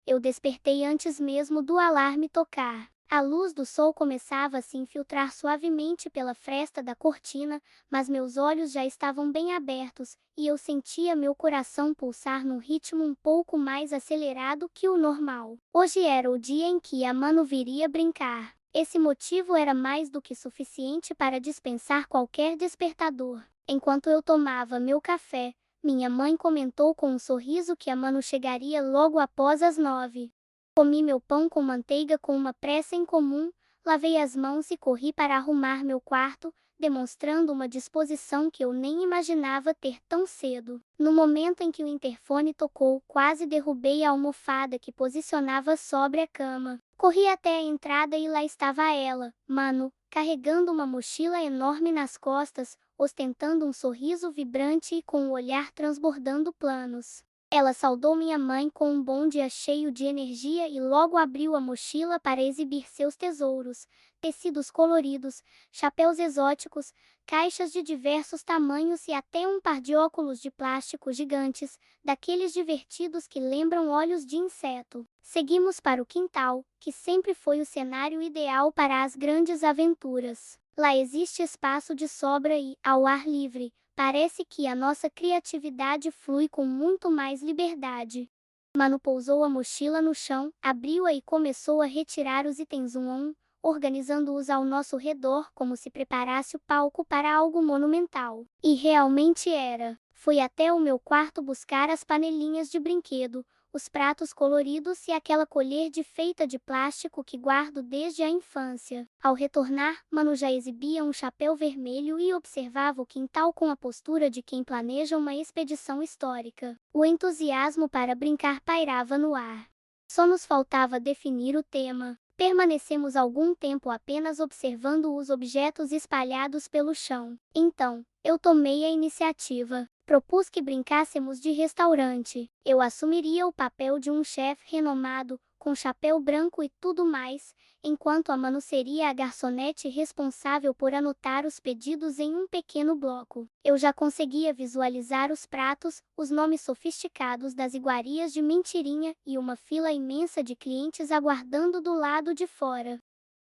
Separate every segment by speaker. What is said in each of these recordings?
Speaker 1: Eu despertei antes mesmo do alarme tocar. A luz do sol começava a se infiltrar suavemente pela fresta da cortina, mas meus olhos já estavam bem abertos, e eu sentia meu coração pulsar num ritmo um pouco mais acelerado que o normal. Hoje era o dia em que a Manu viria brincar. Esse motivo era mais do que suficiente para dispensar qualquer despertador. Enquanto eu tomava meu café, minha mãe comentou com um sorriso que a Manu chegaria logo após as 9. Comi meu pão com manteiga com uma pressa incomum, lavei as mãos e corri para arrumar meu quarto, demonstrando uma disposição que eu nem imaginava ter tão cedo. No momento em que o interfone tocou, quase derrubei a almofada que posicionava sobre a cama. Corri até a entrada e lá estava ela, Manu, carregando uma mochila enorme nas costas, ostentando um sorriso vibrante e com o olhar transbordando planos. Ela saudou minha mãe com um bom dia cheio de energia e logo abriu a mochila para exibir seus tesouros, tecidos coloridos, chapéus exóticos, caixas de diversos tamanhos e até um par de óculos de plástico gigantes, daqueles divertidos que lembram olhos de inseto. Seguimos para o quintal, que sempre foi o cenário ideal para as grandes aventuras. Lá existe espaço de sobra e, ao ar livre, parece que a nossa criatividade flui com muito mais liberdade. Manu pousou a mochila no chão, abriu-a e começou a retirar os itens um a um, organizando-os ao nosso redor como se preparasse o palco para algo monumental. E realmente era. Fui até o meu quarto buscar as panelinhas de brinquedo, os pratos coloridos e aquela colher de feita de plástico que guardo desde a infância. Ao retornar, Manu já exibia um chapéu vermelho e observava o quintal com a postura de quem planeja uma expedição histórica. O entusiasmo para brincar pairava no ar. Só nos faltava definir o tema. Permanecemos algum tempo apenas observando os objetos espalhados pelo chão. Então, eu tomei a iniciativa. Propus que brincássemos de restaurante. Eu assumiria o papel de um chefe renomado, com chapéu branco e tudo mais, enquanto a Manu seria a garçonete responsável por anotar os pedidos em um pequeno bloco. Eu já conseguia visualizar os pratos, os nomes sofisticados das iguarias de mentirinha e uma fila imensa de clientes aguardando do lado de fora.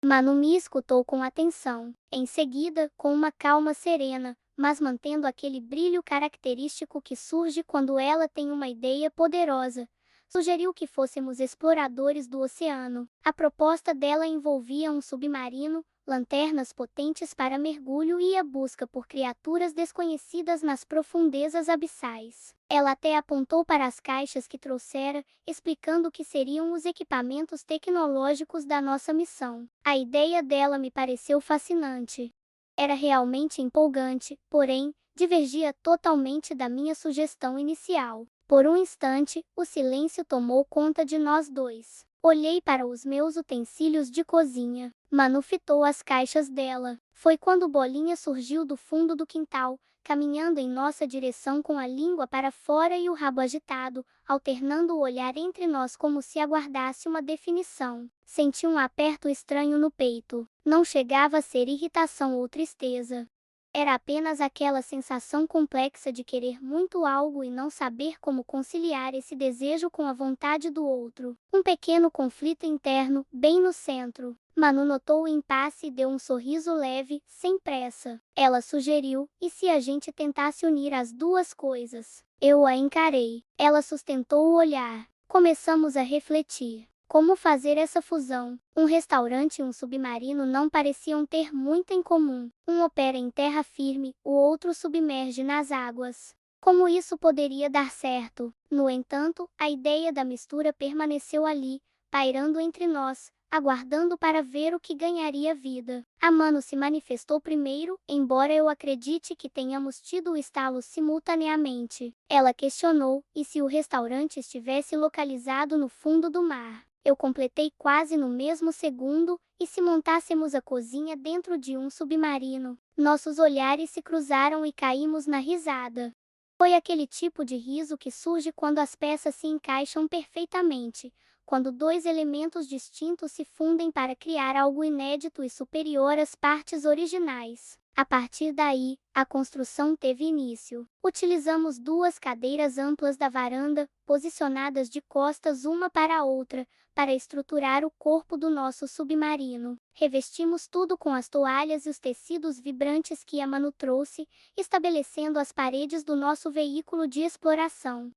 Speaker 1: Manu me escutou com atenção. Em seguida, com uma calma serena, mas mantendo aquele brilho característico que surge quando ela tem uma ideia poderosa, sugeriu que fôssemos exploradores do oceano. A proposta dela envolvia um submarino, lanternas potentes para mergulho e a busca por criaturas desconhecidas nas profundezas abissais. Ela até apontou para as caixas que trouxera, explicando que seriam os equipamentos tecnológicos da nossa missão. A ideia dela me pareceu fascinante. Era realmente empolgante, porém, divergia totalmente da minha sugestão inicial. Por um instante, o silêncio tomou conta de nós dois. Olhei para os meus utensílios de cozinha. Manu fitou as caixas dela. Foi quando Bolinha surgiu do fundo do quintal, caminhando em nossa direção com a língua para fora e o rabo agitado, alternando o olhar entre nós como se aguardasse uma definição. Senti um aperto estranho no peito. Não chegava a ser irritação ou tristeza. Era apenas aquela sensação complexa de querer muito algo e não saber como conciliar esse desejo com a vontade do outro. Um pequeno conflito interno, bem no centro. Manu notou o impasse e deu um sorriso leve, sem pressa. Ela sugeriu, e se a gente tentasse unir as duas coisas? Eu a encarei. Ela sustentou o olhar. Começamos a refletir. Como fazer essa fusão? Um restaurante e um submarino não pareciam ter muito em comum. Um opera em terra firme, o outro submerge nas águas. Como isso poderia dar certo? No entanto, a ideia da mistura permaneceu ali, pairando entre nós, aguardando para ver o que ganharia vida. A Manu se manifestou primeiro, embora eu acredite que tenhamos tido o estalo simultaneamente. Ela questionou, e se o restaurante estivesse localizado no fundo do mar? Eu completei quase no mesmo segundo, e se montássemos a cozinha dentro de um submarino? Nossos olhares se cruzaram e caímos na risada. Foi aquele tipo de riso que surge quando as peças se encaixam perfeitamente, quando dois elementos distintos se fundem para criar algo inédito e superior às partes originais. A partir daí, a construção teve início. Utilizamos duas cadeiras amplas da varanda, posicionadas de costas uma para a outra, para estruturar o corpo do nosso submarino. Revestimos tudo com as toalhas e os tecidos vibrantes que a Manu trouxe, estabelecendo as paredes do nosso veículo de exploração.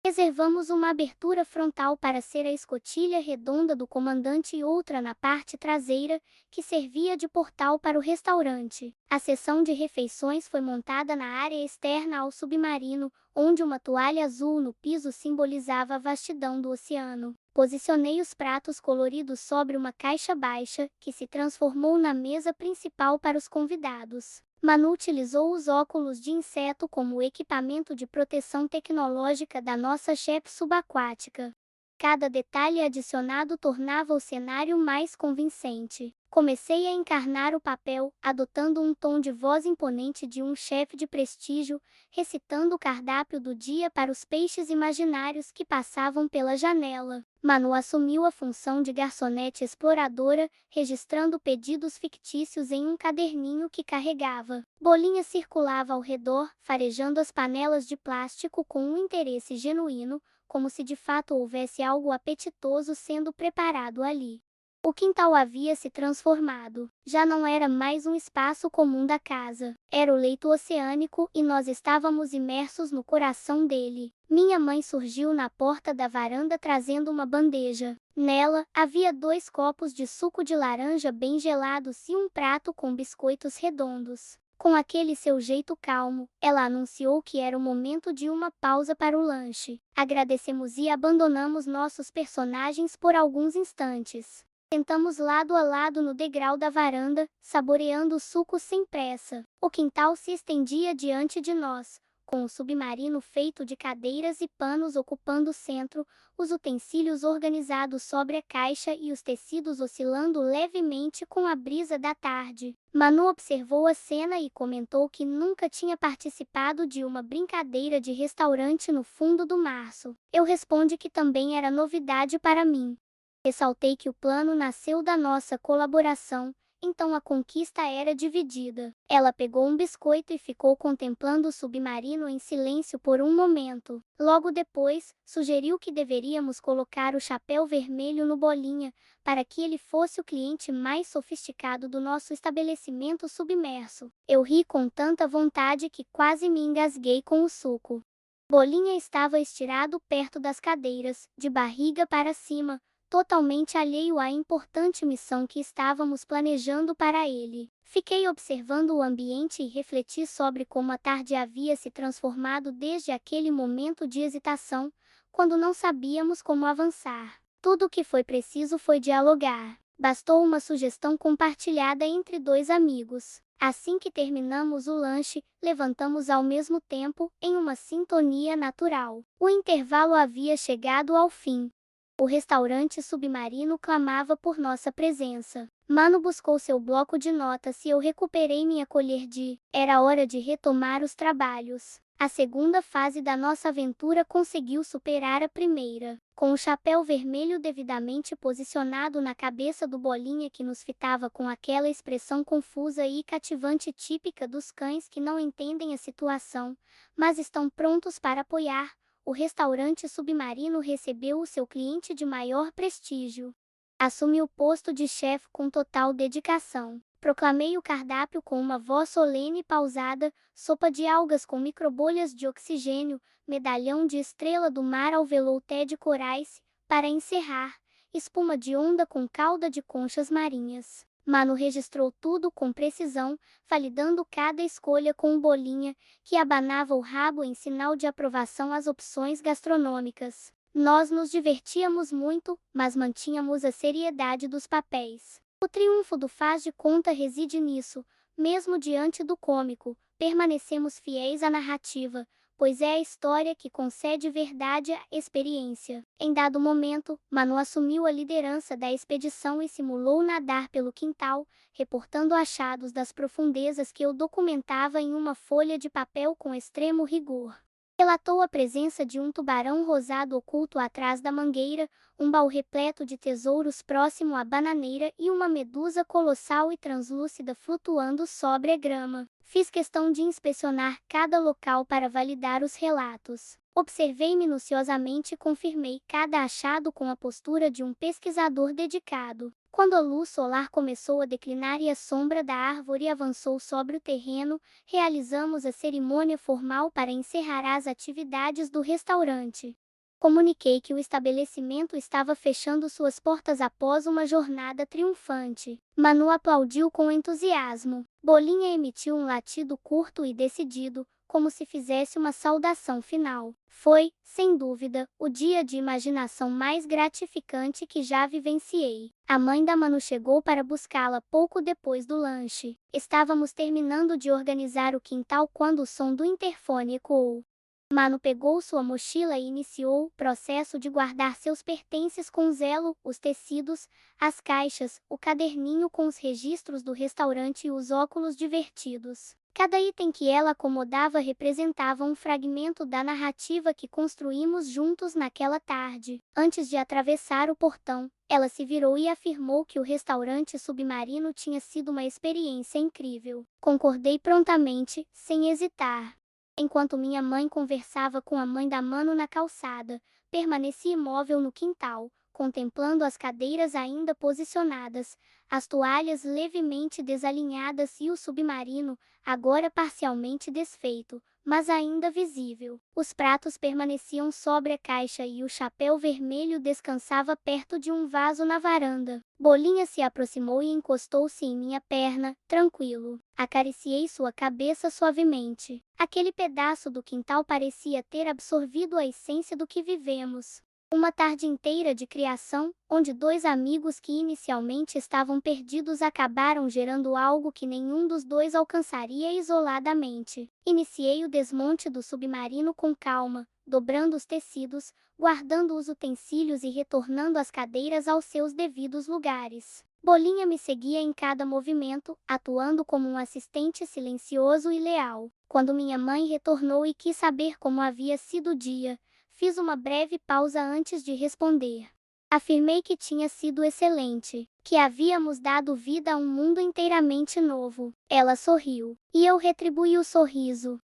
Speaker 1: Reservamos uma abertura frontal para ser a escotilha redonda do comandante e outra na parte traseira, que servia de portal para o restaurante. A seção de refeições foi montada na área externa ao submarino, onde uma toalha azul no piso simbolizava a vastidão do oceano. Posicionei os pratos coloridos sobre uma caixa baixa, que se transformou na mesa principal para os convidados. Manu utilizou os óculos de inseto como equipamento de proteção tecnológica da nossa chefe subaquática. Cada detalhe adicionado tornava o cenário mais convincente. Comecei a encarnar o papel, adotando um tom de voz imponente de um chefe de prestígio, recitando o cardápio do dia para os peixes imaginários que passavam pela janela. Manu assumiu a função de garçonete exploradora, registrando pedidos fictícios em um caderninho que carregava. Bolinha circulava ao redor, farejando as panelas de plástico com um interesse genuíno, como se de fato houvesse algo apetitoso sendo preparado ali. O quintal havia se transformado. Já não era mais um espaço comum da casa. Era o leito oceânico e nós estávamos imersos no coração dele. Minha mãe surgiu na porta da varanda trazendo uma bandeja. Nela, havia 2 copos de suco de laranja bem gelados e um prato com biscoitos redondos. Com aquele seu jeito calmo, ela anunciou que era o momento de uma pausa para o lanche. Agradecemos e abandonamos nossos personagens por alguns instantes. Sentamos lado a lado no degrau da varanda, saboreando o suco sem pressa. O quintal se estendia diante de nós, com o submarino feito de cadeiras e panos ocupando o centro, os utensílios organizados sobre a caixa e os tecidos oscilando levemente com a brisa da tarde. Manu observou a cena e comentou que nunca tinha participado de uma brincadeira de restaurante no fundo do março. Eu respondi que também era novidade para mim. Ressaltei que o plano nasceu da nossa colaboração, então a conquista era dividida. Ela pegou um biscoito e ficou contemplando o submarino em silêncio por um momento. Logo depois, sugeriu que deveríamos colocar o chapéu vermelho no Bolinha, para que ele fosse o cliente mais sofisticado do nosso estabelecimento submerso. Eu ri com tanta vontade que quase me engasguei com o suco. Bolinha estava estirado perto das cadeiras, de barriga para cima, totalmente alheio à importante missão que estávamos planejando para ele. Fiquei observando o ambiente e refleti sobre como a tarde havia se transformado desde aquele momento de hesitação, quando não sabíamos como avançar. Tudo o que foi preciso foi dialogar. Bastou uma sugestão compartilhada entre 2 amigos. Assim que terminamos o lanche, levantamos ao mesmo tempo, em uma sintonia natural. O intervalo havia chegado ao fim. O restaurante submarino clamava por nossa presença. Mano buscou seu bloco de notas e eu recuperei minha colher de... Era hora de retomar os trabalhos. A segunda fase da nossa aventura conseguiu superar a primeira. Com o chapéu vermelho devidamente posicionado na cabeça do Bolinha que nos fitava com aquela expressão confusa e cativante típica dos cães que não entendem a situação, mas estão prontos para apoiar, o restaurante submarino recebeu o seu cliente de maior prestígio. Assumi o posto de chefe com total dedicação. Proclamei o cardápio com uma voz solene e pausada: sopa de algas com microbolhas de oxigênio, medalhão de estrela do mar ao velouté de corais, para encerrar, espuma de onda com calda de conchas marinhas. Manu registrou tudo com precisão, validando cada escolha com um Bolinha, que abanava o rabo em sinal de aprovação às opções gastronômicas. Nós nos divertíamos muito, mas mantínhamos a seriedade dos papéis. O triunfo do faz de conta reside nisso, mesmo diante do cômico, permanecemos fiéis à narrativa, pois é a história que concede verdade à experiência. Em dado momento, Manu assumiu a liderança da expedição e simulou nadar pelo quintal, reportando achados das profundezas que eu documentava em uma folha de papel com extremo rigor. Relatou a presença de um tubarão rosado oculto atrás da mangueira, um baú repleto de tesouros próximo à bananeira e uma medusa colossal e translúcida flutuando sobre a grama. Fiz questão de inspecionar cada local para validar os relatos. Observei minuciosamente e confirmei cada achado com a postura de um pesquisador dedicado. Quando a luz solar começou a declinar e a sombra da árvore avançou sobre o terreno, realizamos a cerimônia formal para encerrar as atividades do restaurante. Comuniquei que o estabelecimento estava fechando suas portas após uma jornada triunfante. Manu aplaudiu com entusiasmo. Bolinha emitiu um latido curto e decidido, como se fizesse uma saudação final. Foi, sem dúvida, o dia de imaginação mais gratificante que já vivenciei. A mãe da Manu chegou para buscá-la pouco depois do lanche. Estávamos terminando de organizar o quintal quando o som do interfone ecoou. Manu pegou sua mochila e iniciou o processo de guardar seus pertences com zelo, os tecidos, as caixas, o caderninho com os registros do restaurante e os óculos divertidos. Cada item que ela acomodava representava um fragmento da narrativa que construímos juntos naquela tarde. Antes de atravessar o portão, ela se virou e afirmou que o restaurante submarino tinha sido uma experiência incrível. Concordei prontamente, sem hesitar. Enquanto minha mãe conversava com a mãe da Manu na calçada, permaneci imóvel no quintal, contemplando as cadeiras ainda posicionadas, as toalhas levemente desalinhadas e o submarino, agora parcialmente desfeito, mas ainda visível. Os pratos permaneciam sobre a caixa e o chapéu vermelho descansava perto de um vaso na varanda. Bolinha se aproximou e encostou-se em minha perna, tranquilo. Acariciei sua cabeça suavemente. Aquele pedaço do quintal parecia ter absorvido a essência do que vivemos. Uma tarde inteira de criação, onde dois amigos que inicialmente estavam perdidos acabaram gerando algo que nenhum dos dois alcançaria isoladamente. Iniciei o desmonte do submarino com calma, dobrando os tecidos, guardando os utensílios e retornando as cadeiras aos seus devidos lugares. Bolinha me seguia em cada movimento, atuando como um assistente silencioso e leal. Quando minha mãe retornou e quis saber como havia sido o dia, fiz uma breve pausa antes de responder. Afirmei que tinha sido excelente, que havíamos dado vida a um mundo inteiramente novo. Ela sorriu, e eu retribuí o sorriso.